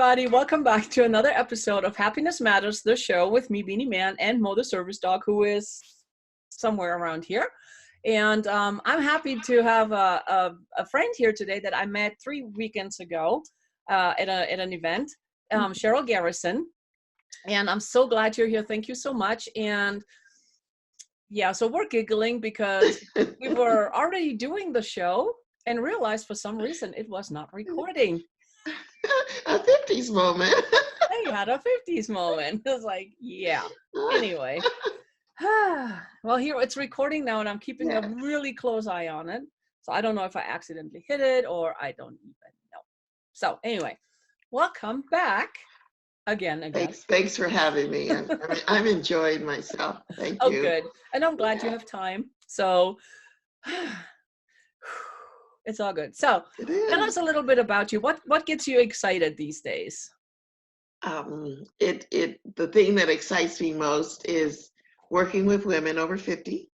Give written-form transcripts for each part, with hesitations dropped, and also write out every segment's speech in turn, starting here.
everybody. Welcome back to another episode of Happiness Matters, the show with me, Beanie Man, and Mo the service dog, who is somewhere around here. And I'm happy to have a friend here today that I met 3 weekends ago at an event, Cheryl Garrison. And I'm so glad you're here. Thank you so much. And yeah, so we're giggling because we were already doing the show and realized for some reason it was not recording. A 50s moment. I had a 50s moment. It was like, yeah. Anyway. Well, here it's recording now and I'm keeping a really close eye on it. So I don't know if I accidentally hit it or I don't even know. So anyway, welcome back again. Thanks for having me. I'm enjoying myself. Thank you. Oh, good. And I'm glad you have time. So it's all good. So tell us a little bit about you. What gets you excited these days? The thing that excites me most is working with women over 50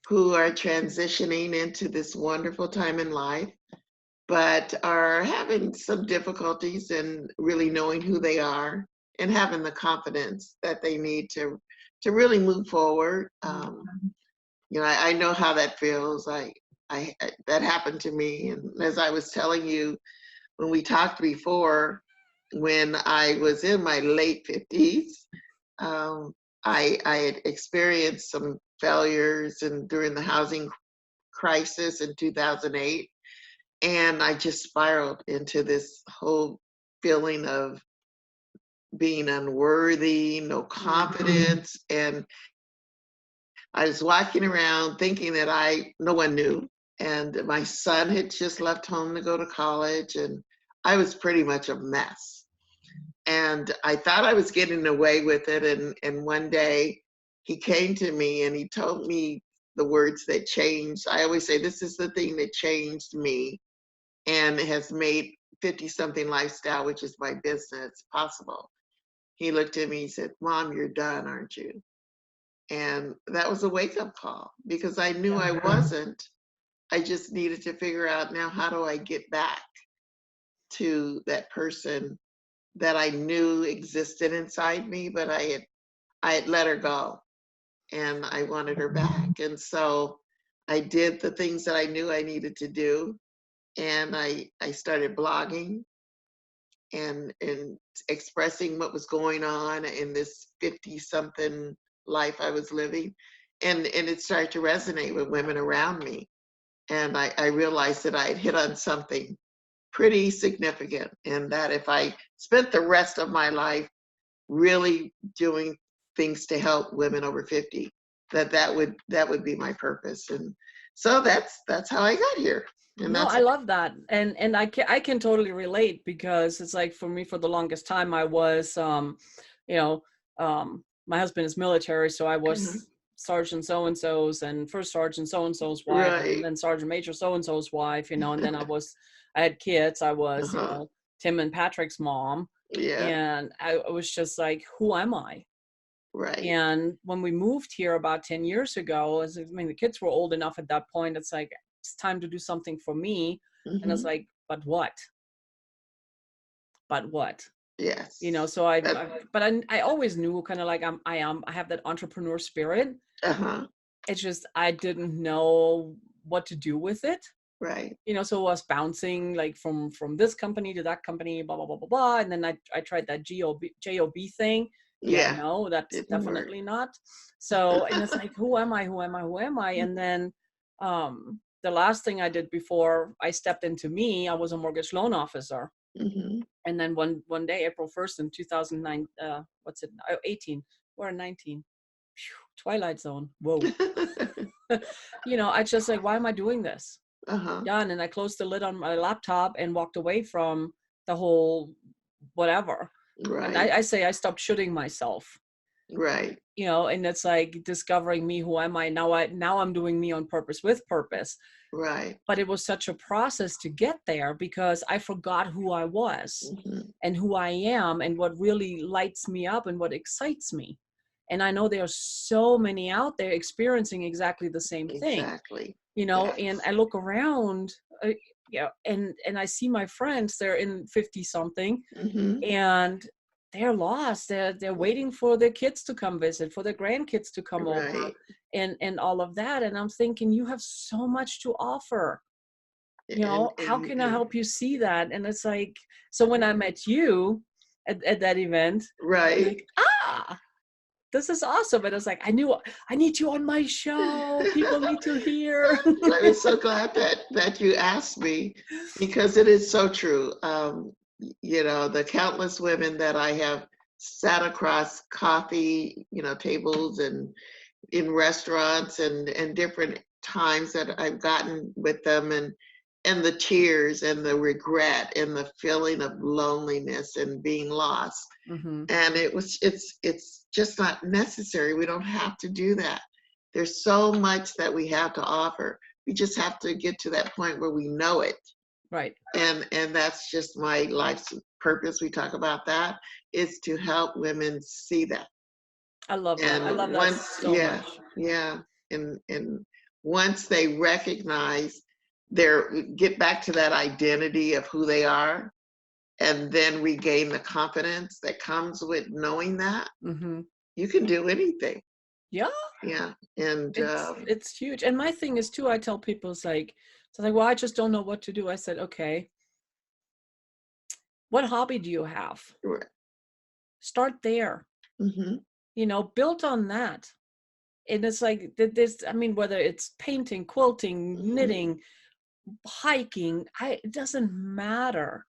who are transitioning into this wonderful time in life, but are having some difficulties in really knowing who they are and having the confidence that they need to really move forward. I know how that feels. That happened to me. And as I was telling you, when we talked before, when I was in my late 50s, I had experienced some failures during the housing crisis in 2008. And I just spiraled into this whole feeling of being unworthy, no confidence. And I was walking around thinking that no one knew. And my son had just left home to go to college, and I was pretty much a mess. And I thought I was getting away with it. And one day he came to me and he told me the words that changed. I always say, this is the thing that changed me and has made 50-something lifestyle, which is my business, possible. He looked at me and said, Mom, you're done, aren't you? And that was a wake-up call because I knew I wasn't. I just needed to figure out now, how do I get back to that person that I knew existed inside me, but I had let her go and I wanted her back. And so I did the things that I knew I needed to do. And I started blogging and expressing what was going on in this 50-something life I was living. And it started to resonate with women around me. And I realized that I had hit on something pretty significant, and that if I spent the rest of my life really doing things to help women over 50, that would be my purpose. And so that's how I got here. And no, I love that. And I can totally relate, because it's like, for me, for the longest time, I was, my husband is military. So I was Sergeant so-and-so's and First Sergeant so-and-so's wife, Right. and then Sergeant Major so-and-so's wife, and then I had kids. I was, Tim and Patrick's mom. Yeah. And I was just like, who am I? Right. And when we moved here about 10 years ago, the kids were old enough at that point. It's like, it's time to do something for me. And it's like, but what? Yes. So I always knew kind of like I have that entrepreneur spirit. It's just, I didn't know what to do with it. Right. So it was bouncing like from this company to that company, blah, blah, blah, blah, blah. And then I tried that job thing. Yeah. No, that's definitely not. So, and it's like, who am I? And then, the last thing I did before I stepped into me, I was a mortgage loan officer. And then one day, April 1st in 2009, 18, we're in 19. Phew, Twilight Zone. Whoa. I just like, why am I doing this? Done. And I closed the lid on my laptop and walked away from the whole whatever. Right. And I say I stopped shooting myself. Right. And it's like discovering me, who am I? Now I'm doing me on purpose, with purpose. Right. But it was such a process to get there, because I forgot who I was and who I am and what really lights me up and what excites me. And I know there are so many out there experiencing exactly the same thing. Exactly. And I look around, yeah, and I see my friends, they're in 50 something, Mm-hmm. and they're lost. They're waiting for their kids to come visit, for their grandkids to come over, Right. and all of that. And I'm thinking, you have so much to offer. And How and can I and help you see that? And it's like, so when I met you at that event, I'm right. like, this is awesome. And it's like, I need you on my show. People need to hear. I was so glad that you asked me, because it is so true. The countless women that I have sat across coffee, tables and in restaurants and different times that I've gotten with them, and the tears and the regret and the feeling of loneliness and being lost. Mm-hmm. And it's just not necessary. We don't have to do that. There's so much that we have to offer. We just have to get to that point where we know it. Right. And that's just my life's purpose. We talk about that, is to help women see that. I love that. I And love that once, so yeah, much. yeah. And once they recognize get back to that identity of who they are, and then regain the confidence that comes with knowing that, Mm-hmm. you can do anything. Yeah. Yeah. And It's huge. And my thing is too, I tell people, it's like, well, I just don't know what to do. I said, okay, what hobby do you have? Start there. mm-hmm. Build on that. And it's like this, I mean, whether it's painting, quilting, Mm-hmm. knitting, hiking, it doesn't matter.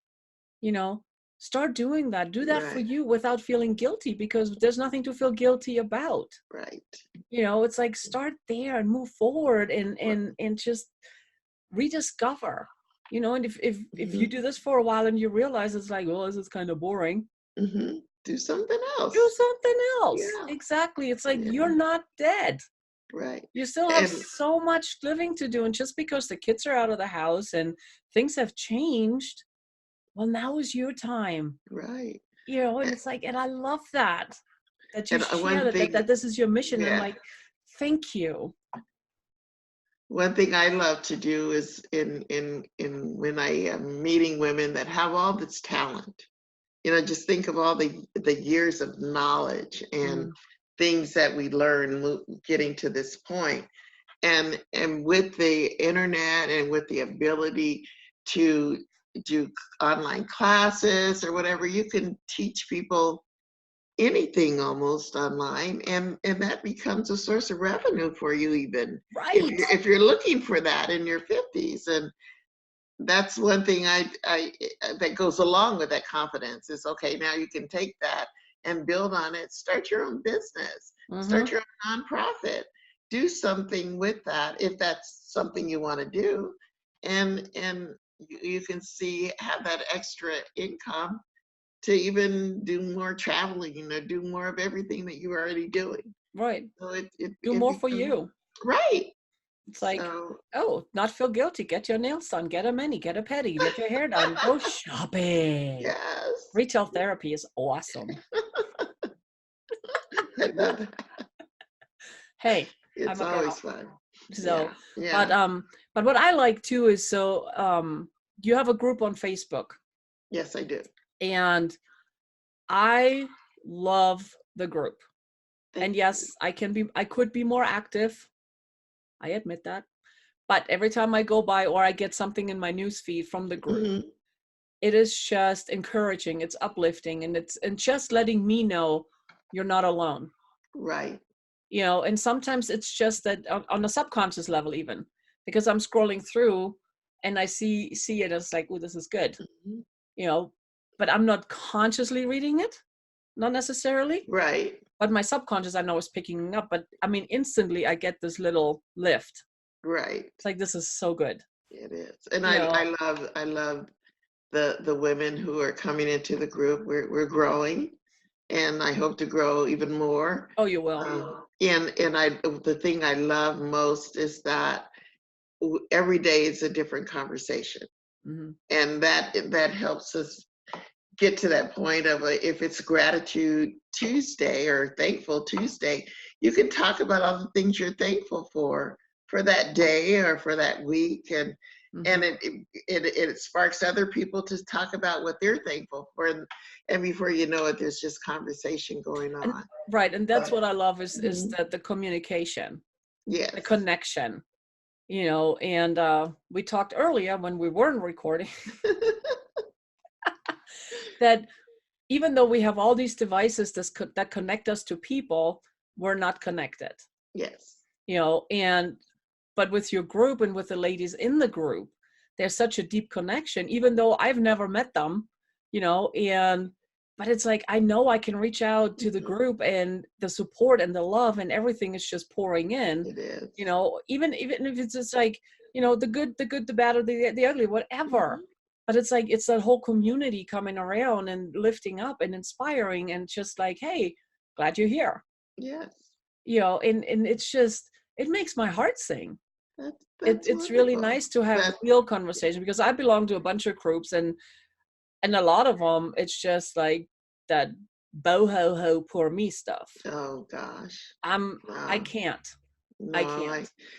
Start doing that. Do that for Right. you without feeling guilty, because there's nothing to feel guilty about. Right. It's like, start there and move forward, and just rediscover. And if Mm-hmm. you do this for a while and you realize it's like, well, this is kind of boring, Mm-hmm. Do something do else. something else. Yeah. Exactly. It's like, Yeah. you're not dead. Right. You still have And so much living to do. And just because the kids are out of the house and things have changed, well, now is your time. right. And it's like, and I love that you And share one thing, that this is your mission. I'm yeah. like, thank you. One thing I love to do is in when I am meeting women that have all this talent, just think of all the years of knowledge and things that we learn getting to this point. And with the internet and with the ability to do online classes or whatever, you can teach people anything almost online, and that becomes a source of revenue for you, even Right. if you're looking for that in your 50s. And that's one thing I that goes along with that confidence, is okay, now you can take that and build on it, start your own business, start your own nonprofit, do something with that if that's something you want to do, and you can have that extra income to even do more traveling or do more of everything that you're already doing. Right. So it do more for you. Right. It's like, not feel guilty. Get your nails done. Get a mani. Get a pedi. Get your hair done. Go shopping. Yes. Retail therapy is awesome. I love it. Hey, it's always fun. So, yeah. But what I like too is, you have a group on Facebook. Yes, I do. And I love the group. And yes, I could be more active. I admit that. But every time I go by or I get something in my newsfeed from the group, it is just encouraging. It's uplifting, and and just letting me know you're not alone. Right. And sometimes it's just that on a subconscious level, even because I'm scrolling through and I see it, it's like, oh, this is good. But I'm not consciously reading it, not necessarily. Right. But my subconscious, I know, is picking up. But I mean, instantly I get this little lift. Right. It's like, this is so good. It is. And I love the women who are coming into the group. We're growing, and I hope to grow even more. Oh, you will. And the thing I love most is that every day is a different conversation. And that helps us get to that point of if it's Gratitude Tuesday or Thankful Tuesday, you can talk about all the things you're thankful for that day or for that week. And and it sparks other people to talk about what they're thankful for, and before you know it, there's just conversation going on. And, right, and that's what I love is that the communication, yes, the connection, you know. And we talked earlier when we weren't recording that even though we have all these devices that connect us to people, we're not connected. Yes. You know, but with your group and with the ladies in the group, there's such a deep connection, even though I've never met them, you know, but it's like, I know I can reach out to the group, and the support and the love and everything is just pouring in. It is. You know, even if it's just like, you know, the good, the bad, or the ugly, whatever. But it's like, it's that whole community coming around and lifting up and inspiring, and just like, hey, glad you're here. Yes. You know, and it's just, it makes my heart sing. It's really nice to have real conversation, because I belong to a bunch of groups, and a lot of them, it's just like that boho ho poor me stuff. Oh gosh. I can't. No,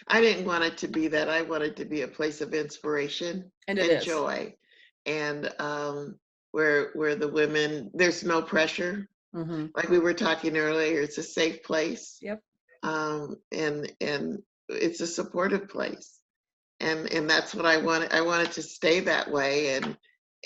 I didn't want it to be that. I wanted to be a place of inspiration and joy, and where the women, there's no pressure. Like we were talking earlier, it's a safe place. Yep. And it's a supportive place, and that's what I wanted. I wanted to stay that way,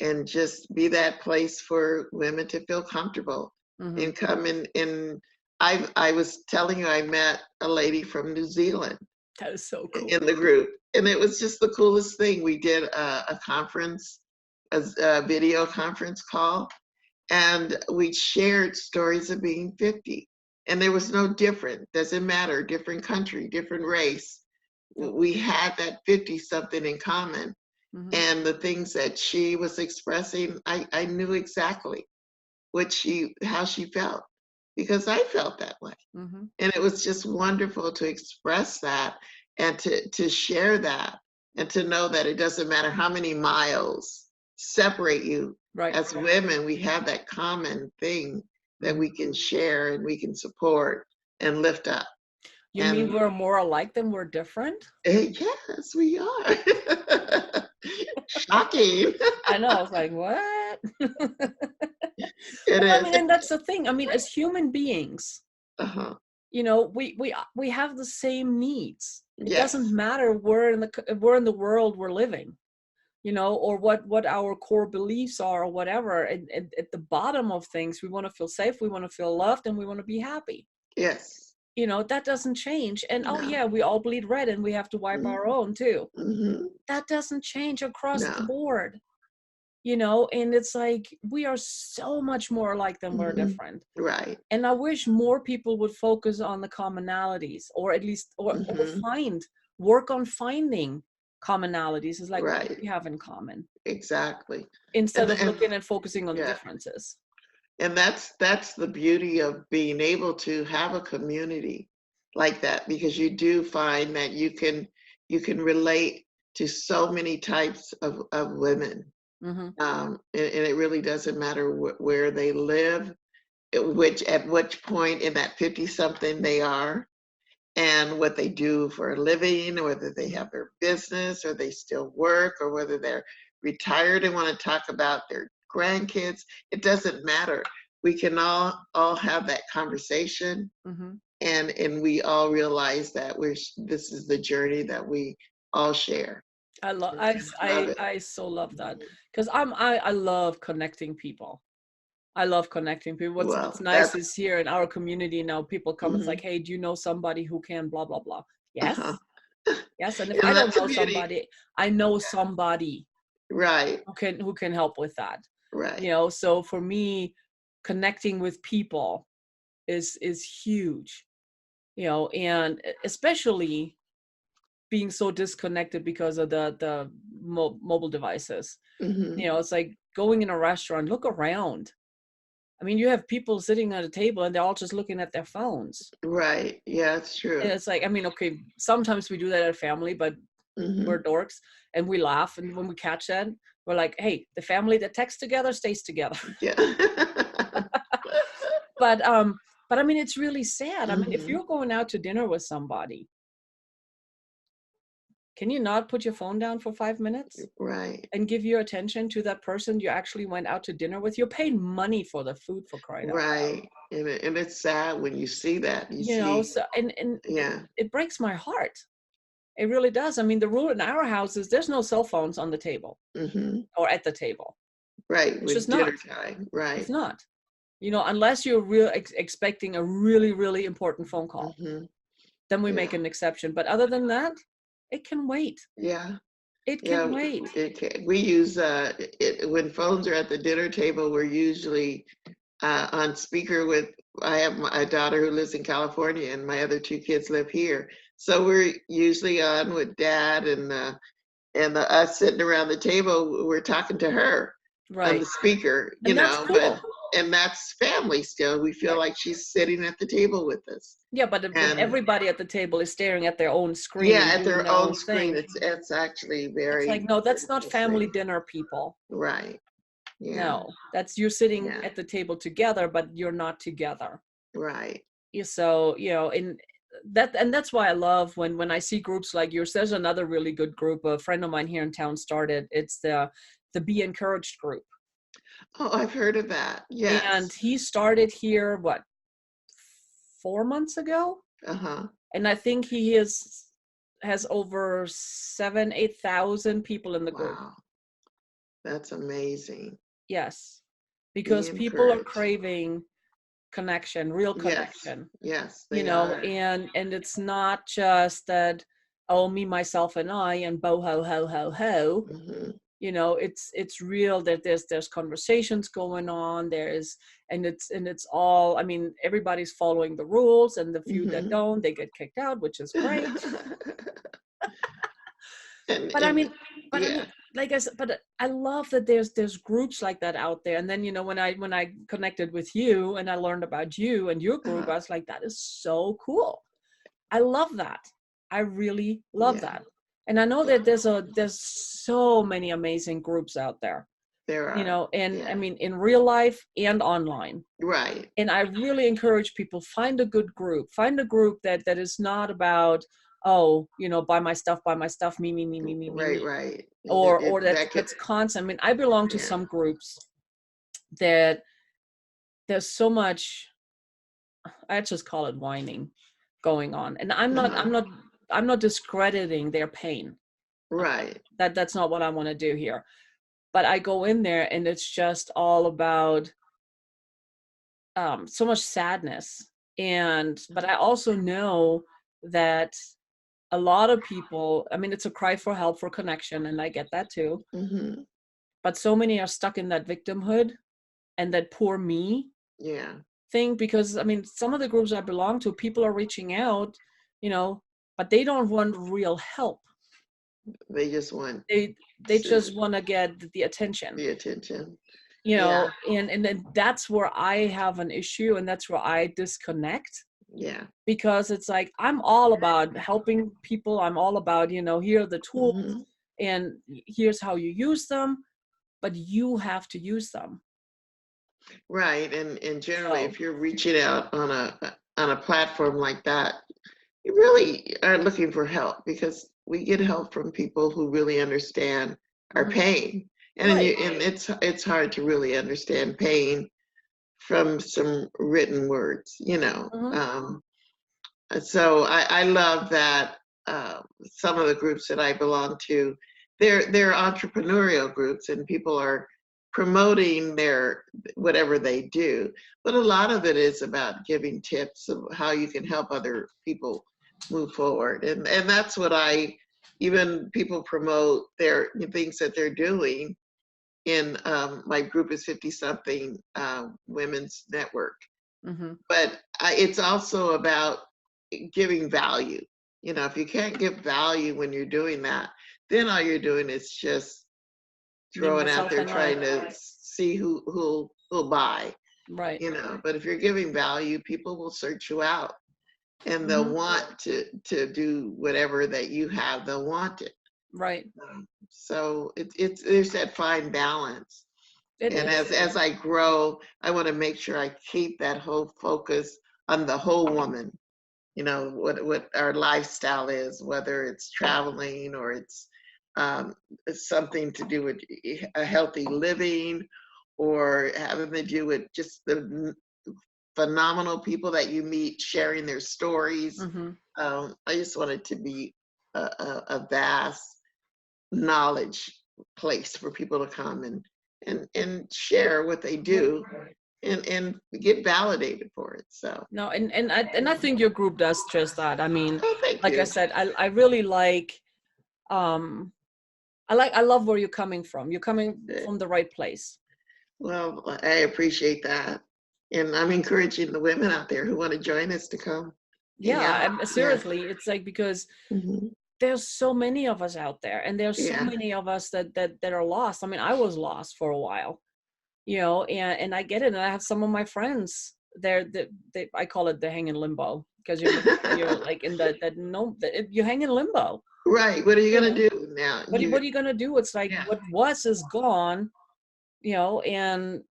and just be that place for women to feel comfortable and come in. And I was telling you, I met a lady from New Zealand. That is so cool. In the group, and it was just the coolest thing. We did a conference, a video conference call, and we shared stories of being 50. And there was no different, doesn't matter, different country, different race. We had that 50 something in common. And the things that she was expressing, I knew exactly how she felt, because I felt that way. And it was just wonderful to express that, and to share that, and to know that it doesn't matter how many miles separate you. Right. As women, we have that common thing that we can share, and we can support and lift up. You mean we're more alike than we're different? Yes, we are. Shocking. I know. I was like, what? Well, I mean, and that's the thing. I mean, as human beings, you know, we have the same needs. It doesn't matter where in the world we're living, you know, or what our core beliefs are, or whatever. And at the bottom of things, we want to feel safe, we want to feel loved, and we want to be happy. Yes. You know, that doesn't change. And oh yeah, we all bleed red, and we have to wipe our own too. That doesn't change across the board. You know, and it's like, we are so much more alike than we're different. Right. And I wish more people would focus on the commonalities, or at least, or work on finding commonalities. Is like, what do we have in common? Exactly. Instead of looking and focusing on the differences. And that's the beauty of being able to have a community like that, because you do find that you can relate to so many types of women. And it really doesn't matter where they live, at which point in that 50 something they are, and what they do for a living, or whether they have their business, or they still work, or whether they're retired and want to talk about their grandkids. It doesn't matter. We can all have that conversation, and we all realize that this is the journey that we all share. I so love that, because I love connecting people. I love connecting people. What's nice is here in our community now, people come, it's like, hey, do you know somebody who can blah blah blah? Yes. Yes. And if I don't know somebody, I know somebody who can help with that. Right. You know, so for me, connecting with people is huge. You know, and especially being so disconnected because of the mobile devices. You know, it's like going in a restaurant, look around. I mean, you have people sitting at a table and they're all just looking at their phones. Right. Yeah, it's true. And it's like, I mean, okay, sometimes we do that at family, but we're dorks and we laugh. And when we catch that, we're like, hey, the family that texts together stays together. Yeah. But I mean, it's really sad. I mean, if you're going out to dinner with somebody, can you not put your phone down for 5 minutes? Right. And give your attention to that person you actually went out to dinner with? You're paying money for the food, for crying out loud. Right. And it's sad when you see that. You know, so and yeah. it breaks my heart. It really does. I mean, the rule in our house is there's no cell phones on the table or at the table. Right. It's With just dinner not. time. Right. It's not. You know, unless you're expecting a really, really important phone call, then we make an exception. But other than that, it can wait. Yeah. It can wait. We use when phones are at the dinner table, we're usually on speaker with, I have a daughter who lives in California and my other two kids live here. So we're usually on with dad and us sitting around the table, we're talking to her on the speaker, you and that's know, cool. and that's family still. We feel like she's sitting at the table with us. Yeah, but everybody at the table is staring at their own screen. Yeah, at their own screen. It's actually very. It's like, no, that's not family dinner, people. Right. Yeah. No, that's you're sitting at the table together, but you're not together. Right. So, you know, and that's why I love when I see groups like yours. There's another really good group. A friend of mine here in town started. It's the Be Encouraged group. Oh, I've heard of that. Yes. And he started here, 4 months ago? And I think he has over 7,000-8,000 people in the group. Wow. That's amazing. Yes. Because people are craving connection, real connection. Yes. You know, and it's not just that, oh, me, myself, and I, and bo ho ho ho ho. You know, it's real that there's conversations going on. And it's all, I mean, everybody's following the rules, and the few that don't, they get kicked out, which is great. But I mean, like I said, but I love that there's groups like that out there. And then, you know, when I connected with you and I learned about you and your group, I was like, that is so cool. I love that. I really love that. And I know that there's so many amazing groups out there. There are. You know, and I mean, in real life and online. Right. And I really encourage people, find a good group. Find a group that is not about, oh, you know, buy my stuff, me. Right. Or that's constant. I mean, I belong to some groups that there's so much, I just call it whining going on. And I'm not discrediting their pain. Right. That's not what I want to do here. But I go in there and it's just all about so much sadness. But I also know that a lot of people, I mean, it's a cry for help, for connection, and I get that too. But so many are stuck in that victimhood and that poor me thing, because I mean, some of the groups I belong to, people are reaching out, you know, but they don't want real help. They just want they just want to get the attention. You know, and then that's where I have an issue, and that's where I disconnect. Because it's like, I'm all about helping people. I'm all about, you know, here are the tools and here's how you use them, but you have to use them. Right. And generally, if you're reaching out on a platform like that, you really are looking for help, because we get help from people who really understand our pain. And it's hard to really understand pain from some written words, you know. So I love that some of the groups that I belong to, they're entrepreneurial groups, and people are promoting their whatever they do. But a lot of it is about giving tips of how you can help other people move forward. And that's what even people promote their things that they're doing in my group is 50 something women's network. But it's also about giving value. You know, if you can't give value when you're doing that, then all you're doing is just throwing out there trying to see who'll buy. Right. You know, but if you're giving value, people will search you out, and they'll want to do whatever that you have. They'll want it. Right. So there's that fine balance. As I grow, I want to make sure I keep that whole focus on the whole woman. what our lifestyle is, whether it's traveling or it's something to do with a healthy living or having to do with just the phenomenal people that you meet sharing their stories. I just want it to be a vast knowledge place for people to come and share what they do and get validated for it. So no, and I think your group does just that. I mean, thank like you. I said, I really like, I love where you're coming from. You're coming from the right place. Well, I appreciate that. And I'm encouraging the women out there who want to join us to come. Yeah, seriously, it's like, because Mm-hmm. there's so many of us out there, and there's so Yeah. many of us that are lost. I mean, I was lost for a while, and I get it. And I have some of my friends there that I call it the hang in limbo, because you're like in you hang in limbo. Right. What are you gonna do now? What are you gonna do? It's like, what was is gone, and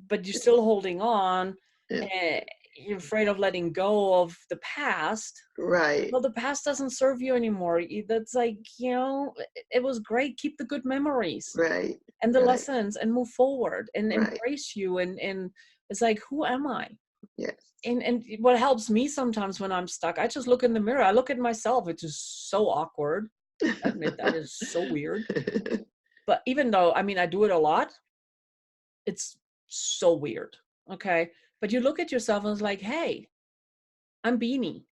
but you're still holding on, and you're afraid of letting go of the past. Right. Well, the past doesn't serve you anymore. That's like, it was great. Keep the good memories, Right. and the lessons, and move forward, and embrace you. And it's like, who am I? Yes. And what helps me sometimes when I'm stuck, I just look in the mirror. I look at myself, which is so awkward. I admit that is so weird. But even though, I mean, I do it a lot, it's so weird. Okay. But you look at yourself and it's like, hey, I'm Beanie.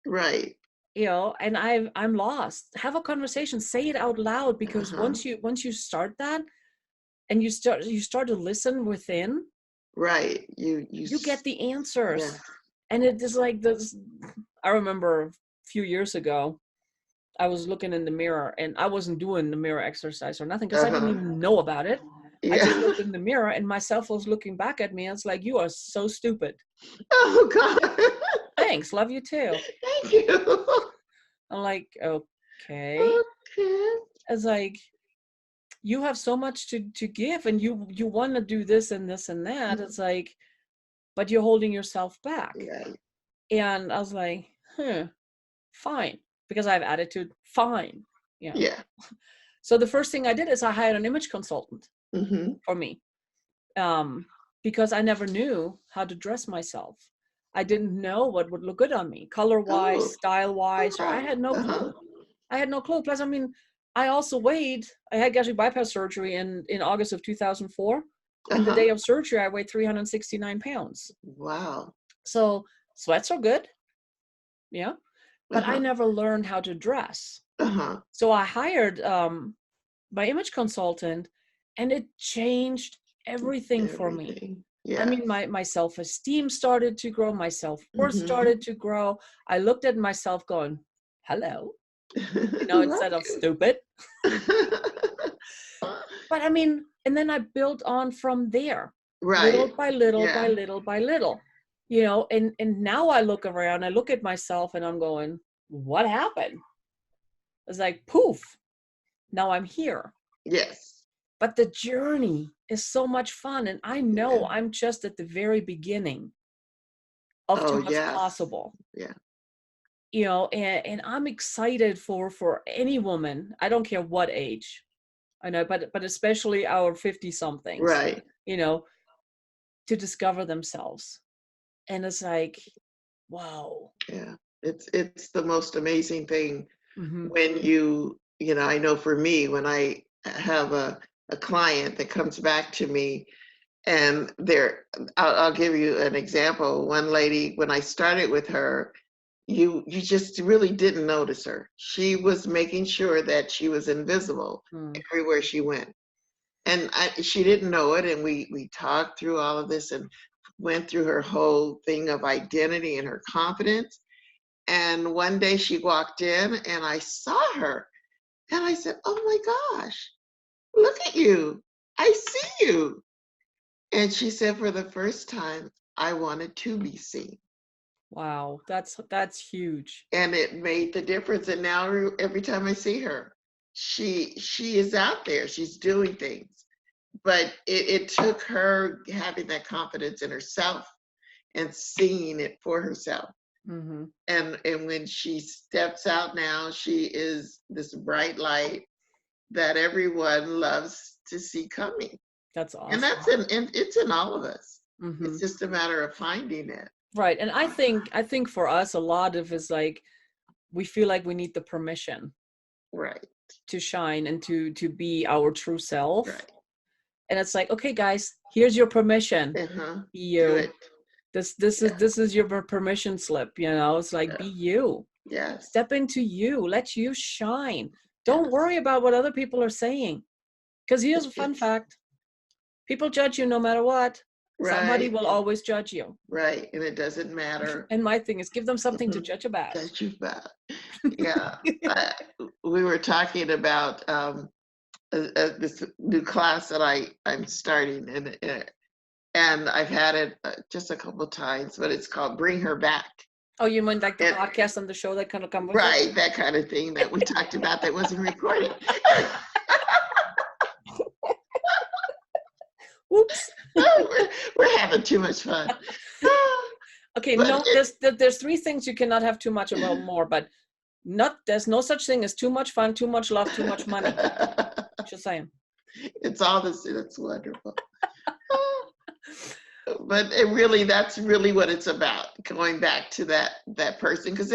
Right. And I'm lost. Have a conversation, say it out loud, because once you start that, and you start to listen within, right, you get the answers. And it is like this. I remember a few years ago, I was looking in the mirror, and I wasn't doing the mirror exercise or nothing, because I didn't even know about it. I just looked in the mirror, and myself was looking back at me, and it's like, you are so stupid. Oh God. Thanks, love you too. Thank you. I'm like, okay. It's like, you have so much to give, and you want to do this and this and that. It's like, but you're holding yourself back. Right. And I was like, fine, because I have attitude. Fine. Yeah. So the first thing I did is I hired an image consultant for me, because I never knew how to dress myself. I didn't know what would look good on me, color-wise, style-wise, or I had no clue. I had no clue. Plus, I mean, I also weighed, I had gastric bypass surgery in August of 2004. And the day of surgery, I weighed 369 pounds. Wow. So sweats are good. Yeah. But I never learned how to dress. So I hired my image consultant, and it changed everything for me. Yeah. I mean, my self-esteem started to grow. My self-worth started to grow. I looked at myself going, hello, instead of stupid. But I mean, and then I built on from there, little by little, by little by little, and now I look around, I look at myself, and I'm going, what happened? It's like, poof, now I'm here. Yes. But the journey is so much fun. And I know I'm just at the very beginning of what's possible. Yeah. And I'm excited for any woman. I don't care what age. I know, but especially our 50-somethings. Right. To discover themselves. And it's like, wow. Yeah. It's the most amazing thing when I know for me, when I have a client that comes back to me, and I'll give you an example. One lady, when I started with her, you just really didn't notice her. She was making sure that she was invisible everywhere she went. And she didn't know it. And we talked through all of this and went through her whole thing of identity and her confidence. And one day she walked in and I saw her and I said, oh my gosh, look at you. I see you. And she said, for the first time, I wanted to be seen. Wow, that's huge. And it made the difference. And now every time I see her, she is out there. She's doing things. But it took her having that confidence in herself and seeing it for herself And when she steps out now, she is this bright light that everyone loves to see coming. That's awesome. And that's it's in all of us. It's just a matter of finding it. Right. And I think for us, a lot of is like, we feel like we need the permission. Right. To shine and to be our true self. Right. And it's like, okay, guys, here's your permission. Be you. Do it. This is your permission slip, you know. It's like, be you. Yes. Step into you. Let you shine. Don't worry about what other people are saying. Because here's a fun fact. People judge you no matter what. Right. Somebody will always judge you. Right. And it doesn't matter. And my thing is, give them something to judge about. Judge you about. Yeah. We were talking about this new class that I'm starting, and I've had it just a couple of times, but it's called Bring Her Back. Oh, you mean like the podcast on the show that kind of come with right, it? That kind of thing that we talked about that wasn't recorded. Whoops. We're having too much fun. Okay, but no, there's three things you cannot have too much about more, but there's no such thing as too much fun, too much love, too much money. Just saying. It's all this. It's wonderful. But that's really what it's about. Going back to that person, because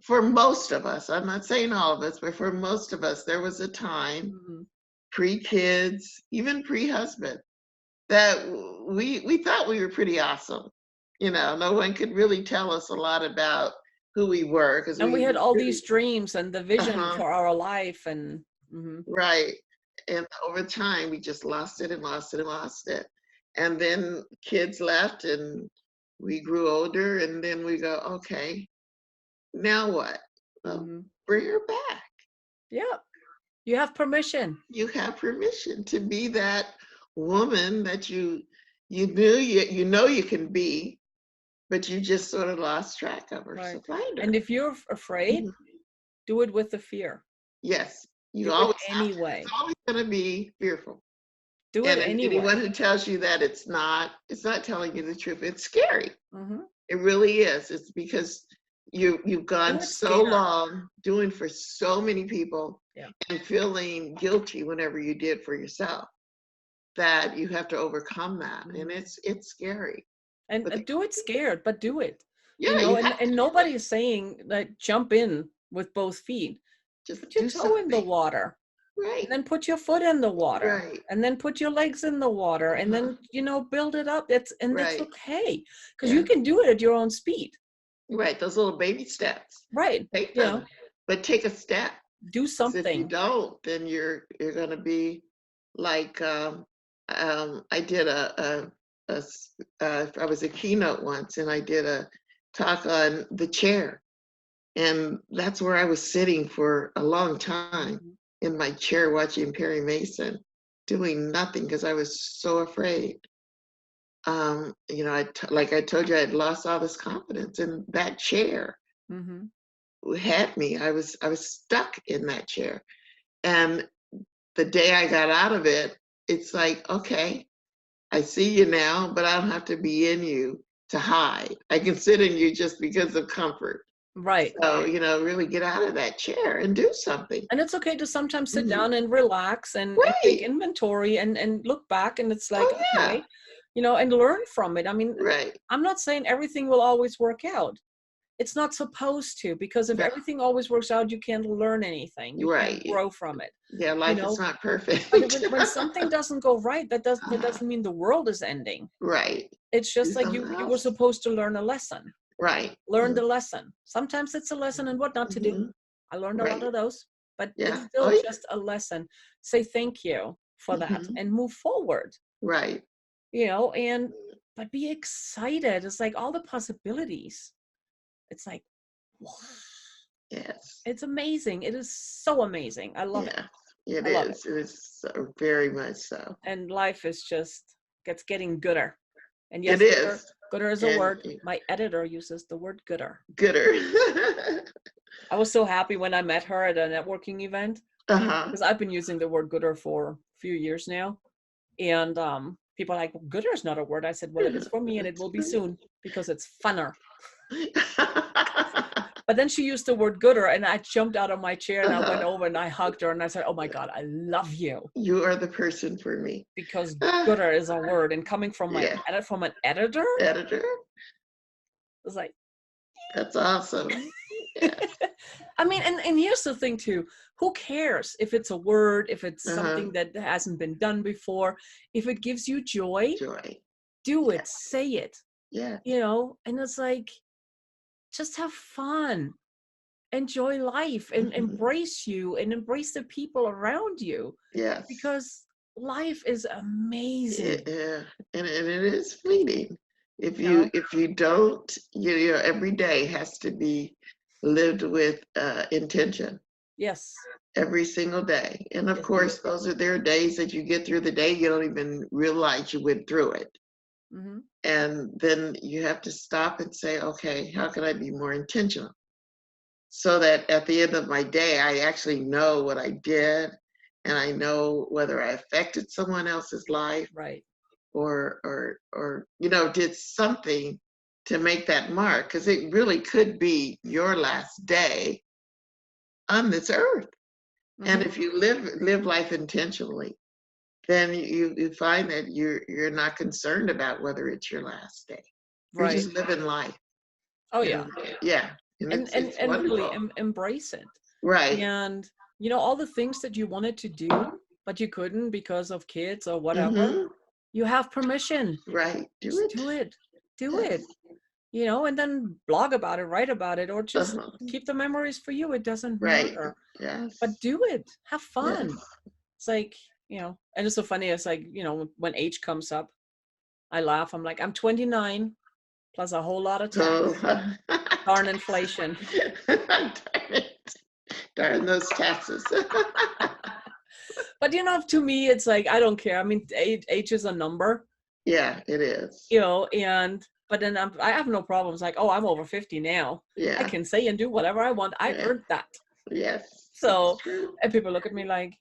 for most of us, I'm not saying all of us, but for most of us, there was a time, pre-kids, even pre-husband, that we thought we were pretty awesome. You know, no one could really tell us a lot about who we were, and we had all these dreams and the vision for our life, and right. And over time, we just lost it and lost it and lost it. And then kids left, and we grew older, and then we go, okay, now what? Well, bring her back. Yeah, you have permission. You have permission to be that woman that you knew you know you can be, but you just sort of lost track of her. Right. So find her. And if you're afraid, do it with the fear. Yes, you do always it anyway. It's always going to be fearful. Do it anyway. Anyone who tells you that it's not telling you the truth. It's scary. It really is. It's because you've gone so long doing for so many people and feeling guilty whenever you did for yourself, that you have to overcome that. And it's scary. And do it scared, but do it. Yeah, you know, and nobody is saying like jump in with both feet. Just put your toe in the water. Right. And then put your foot in the water. Right. And then put your legs in the water. And then, build it up. That's okay. Because you can do it at your own speed. Right. Those little baby steps. Right. Take them. But take a step. Do something. If you don't, then you're going to be like, I did I was a keynote once, and I did a talk on the chair. And that's where I was sitting for a long time in my chair watching Perry Mason, doing nothing because I was so afraid. Like I told you, I had lost all this confidence, and that chair had me. I was stuck in that chair. And the day I got out of it, it's like, okay, I see you now, but I don't have to be in you to hide. I can sit in you just because of comfort. Right. So, really get out of that chair and do something. And it's okay to sometimes sit down and relax and take inventory and look back, and it's like, okay, and learn from it. I mean, I'm not saying everything will always work out. It's not supposed to, because if everything always works out, you can't learn anything. You can't grow from it. Yeah, life is not perfect. But when something doesn't go right, that doesn't mean the world is ending. Right. It's just like you were supposed to learn a lesson. Right. Learn the lesson. Sometimes it's a lesson in what not to do. I learned a lot of those, but it's still just a lesson. Say thank you for that and move forward. Right. But be excited. It's like all the possibilities. It's like, wow. Yes. It's amazing. It is so amazing. I love it. It is. It is so, very much so. And life is getting gooder. And yes, it is. Gooder is a word. My editor uses the word gooder. Gooder. I was so happy when I met her at a networking event. Because I've been using the word gooder for a few years now. And people are like, well, gooder is not a word. I said, well, it is for me, and it will be soon, because it's funner. But then she used the word gooder, and I jumped out of my chair and I went Uh-huh. over and I hugged her and I said, oh my God, I love you. You are the person for me. Because gooder is a word, and coming from Yeah. from an editor, Editor? it's like, That's awesome. Yeah. I mean, and here's the thing too, who cares if it's a word, if it's something that hasn't been done before, if it gives you joy, do it, say it. Yeah. You know, and it's like, just have fun, enjoy life, and embrace you and embrace the people around you. Yes. Because life is amazing. Yeah. And it is fleeting. If you don't, you know, every day has to be lived with intention. Yes. Every single day. And of course, there are days that you get through the day, you don't even realize you went through it. Mm-hmm. And then you have to stop and say, okay, how can I be more intentional? So that at the end of my day, I actually know what I did, and I know whether I affected someone else's life, right, or you know, did something to make that mark, because it really could be your last day on this earth. mm-hmm. And if you live life intentionally, then you find that you're not concerned about whether it's your last day. You're right, just living life. oh yeah, yeah, and it's really wonderful. embrace it, Right. and you know, all the things that you wanted to do but you couldn't because of kids or whatever, you have permission, right, do it, do it, you know, and then blog about it, write about it, or just keep the memories for you. It doesn't matter. Yes. But do it, have fun. It's like, you know, and it's so funny, it's like, you know, when age comes up, I laugh. I'm like, I'm 29 plus a whole lot of tax. Darn inflation. Darn those taxes. But you know, to me, it's like, I don't care. I mean, age is a number. Yeah, it is. You know, but then I have no problems. Like, oh, I'm over 50 now. Yeah. I can say and do whatever I want. I earned that. Yes. So, and people look at me like,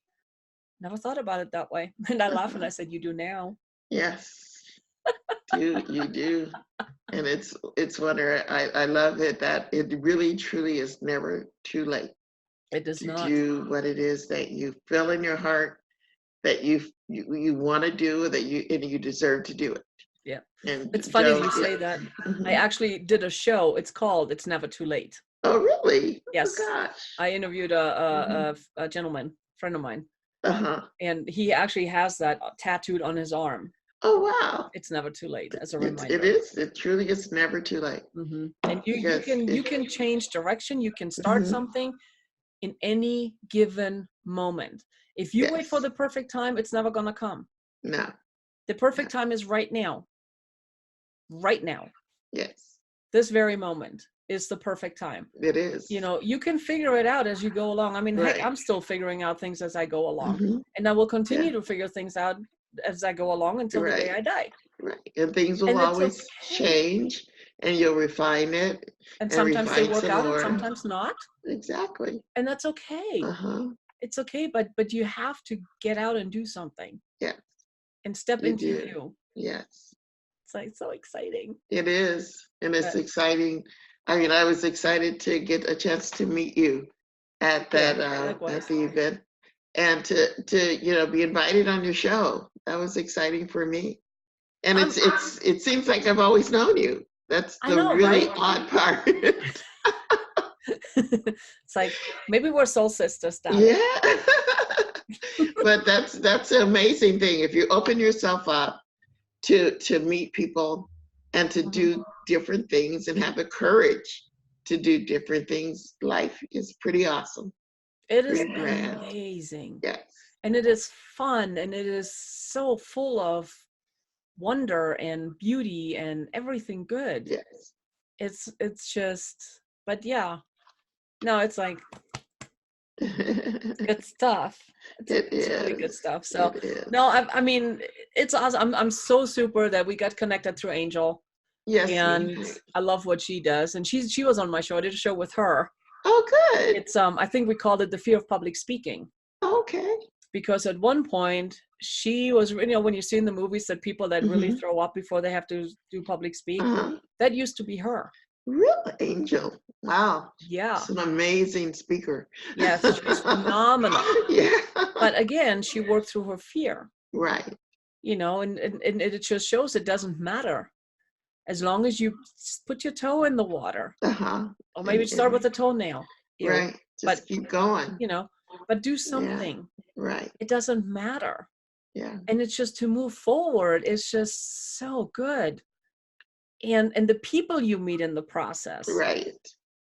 never thought about it that way. And I laugh and I said, you do now. Yes. You do. And it's wonder. I love it that it really truly is never too late. It does not. Do what it is that you feel in your heart that you want to do, that you deserve to do it. Yeah. And it's funny you say that. I actually did a show. It's called It's Never Too Late. Oh, really? Yes. Oh, gosh. I interviewed a gentleman, friend of mine. And he actually has that tattooed on his arm. Oh, wow. It's never too late, as a reminder. It is. It truly is never too late. And you can change direction. You can start something in any given moment. If you wait for the perfect time, it's never going to come. No. The perfect time is right now. Right now. Yes. This very moment is the perfect time. It is. You know, you can figure it out as you go along. I mean, heck, I'm still figuring out things as I go along. And I will continue to figure things out as I go along until the day I die. Right. And things will always change, and you'll refine it. And sometimes they work out and sometimes not. Exactly. And that's okay. It's okay, but you have to get out and do something. Yeah. And step into you. Yes. It's like so exciting. It is. And it's exciting. I mean, I was excited to get a chance to meet you at that at the event, and to you know, be invited on your show. That was exciting for me. And it seems like I've always known you. That's the really odd part. It's like, maybe we're soul sisters now. Yeah. But that's an amazing thing. If you open yourself up to meet people and to do different things and have the courage to do different things, life is pretty awesome. It is amazing. Yes. And it is fun, and it is so full of wonder and beauty and everything good. Yes. It's just, but yeah. No, it's like good stuff. It's really good stuff. So no, I mean, it's awesome. I'm so super that we got connected through Angel. Yes. And I love what she does. And she was on my show. I did a show with her. Oh, good. It's I think we called it The Fear of Public Speaking. Okay. Because at one point she was, you know, when you see in the movies that people that really throw up before they have to do public speak, that used to be her. Real angel. Wow. Yeah. She's an amazing speaker. Yes, she's phenomenal. Yeah. But again, she worked through her fear. Right. You know, and it just shows it doesn't matter. As long as you put your toe in the water, or maybe start with a toenail. Right. Just keep going. You know, but do something. Yeah. Right. It doesn't matter. Yeah. And it's just to move forward. It's just so good. And the people you meet in the process. Right.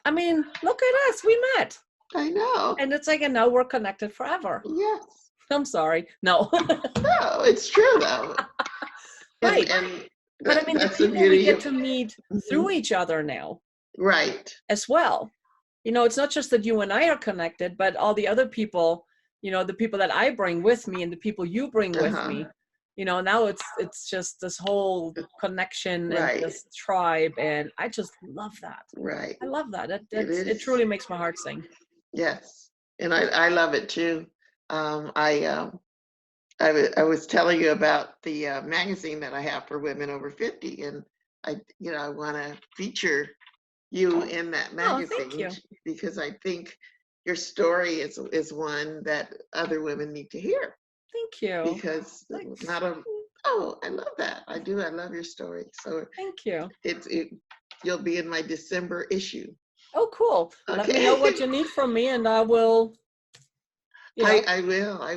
I mean, look at us. We met. I know. And it's like, and now we're connected forever. Yes. I'm sorry. No. No, it's true though. Right. But I mean, the people we get to meet through each other now. Right. As well. You know, it's not just that you and I are connected, but all the other people, you know, the people that I bring with me and the people you bring with me, you know, now it's just this whole connection and this tribe. And I just love that. Right. I love that. It truly makes my heart sing. Yes. And I love it too. I was telling you about the magazine that I have for women over 50, and I want to feature you in that magazine because I think your story is one that other women need to hear. Thank you. Because I love that. I do. I love your story. So thank you. You'll be in my December issue. Oh, cool. Okay. Let me know what you need from me, and I will. I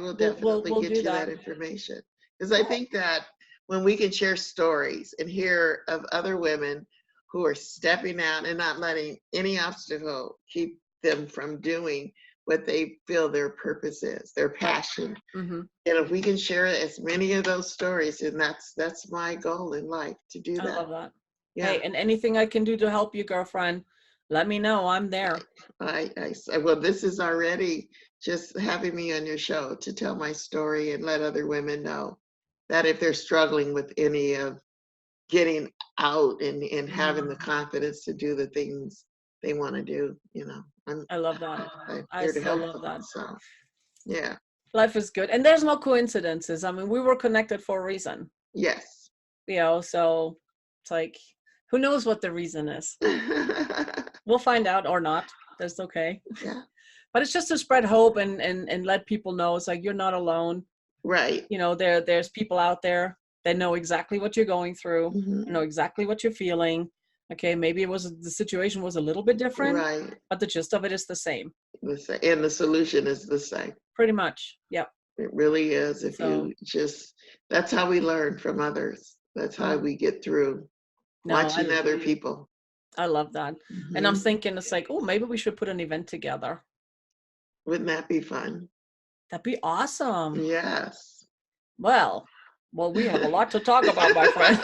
will definitely get you that information, because I think that when we can share stories and hear of other women who are stepping out and not letting any obstacle keep them from doing what they feel their purpose is, their passion. And if we can share as many of those stories, and that's my goal in life, to do that. I love that. Yeah. Hey, and anything I can do to help you, girlfriend, let me know. I'm there. Well, this is already just having me on your show to tell my story and let other women know that if they're struggling with any of getting out and having the confidence to do the things they want to do, you know, I love that. I'm here to help them. That. So, yeah. Life is good. And there's no coincidences. I mean, we were connected for a reason. Yes. You know, so it's like, who knows what the reason is? We'll find out or not. That's okay. Yeah. But it's just to spread hope and let people know it's like, you're not alone. Right. You know, there's people out there that know exactly what you're going through, know exactly what you're feeling. Okay, maybe the situation was a little bit different, right? But the gist of it is the same. And the solution is the same. Pretty much, yep. It really is. If you that's how we learn from others. That's how we get through watching other people. I love that. And I'm thinking, it's like, oh, maybe we should put an event together. Wouldn't that be fun? That'd be awesome. Yes. Well, we have a lot to talk about, my friend.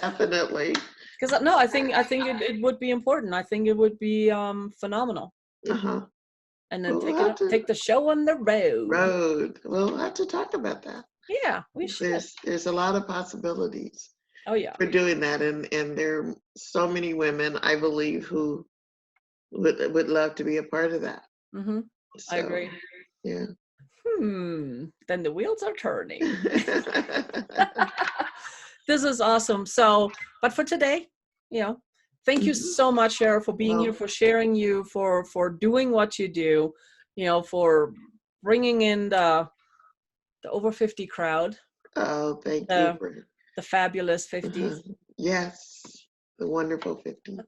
Definitely. Because no, I think it would be important. I think it would be phenomenal. And then take the show on the road. We'll have to talk about that. Yeah, we should. There's a lot of possibilities. Oh yeah. For doing that, and there are so many women, I believe, who would love to be a part of that. So, I agree. Yeah. Then the wheels are turning. This is awesome. So, but for today, you know, thank you so much, Cheryl, for being here, for sharing you, for doing what you do, you know, for bringing in the over 50 crowd. Oh, thank you. The fabulous 50s. Yes, the wonderful 50s.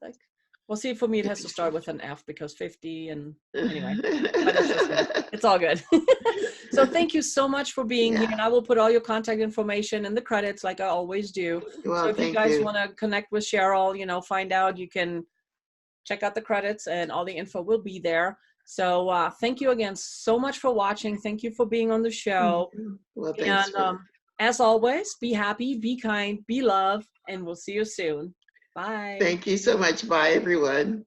Well, see, for me, it has to start with an F because 50 and anyway, but it's just me. It's all good. So thank you so much for being here. And I will put all your contact information in the credits like I always do. Well, so if you guys want to connect with Cheryl, you know, find out, you can check out the credits and all the info will be there. So thank you again so much for watching. Thank you for being on the show. Well, thanks. And as always, be happy, be kind, be loved, and we'll see you soon. Bye. Thank you so much. Bye, everyone.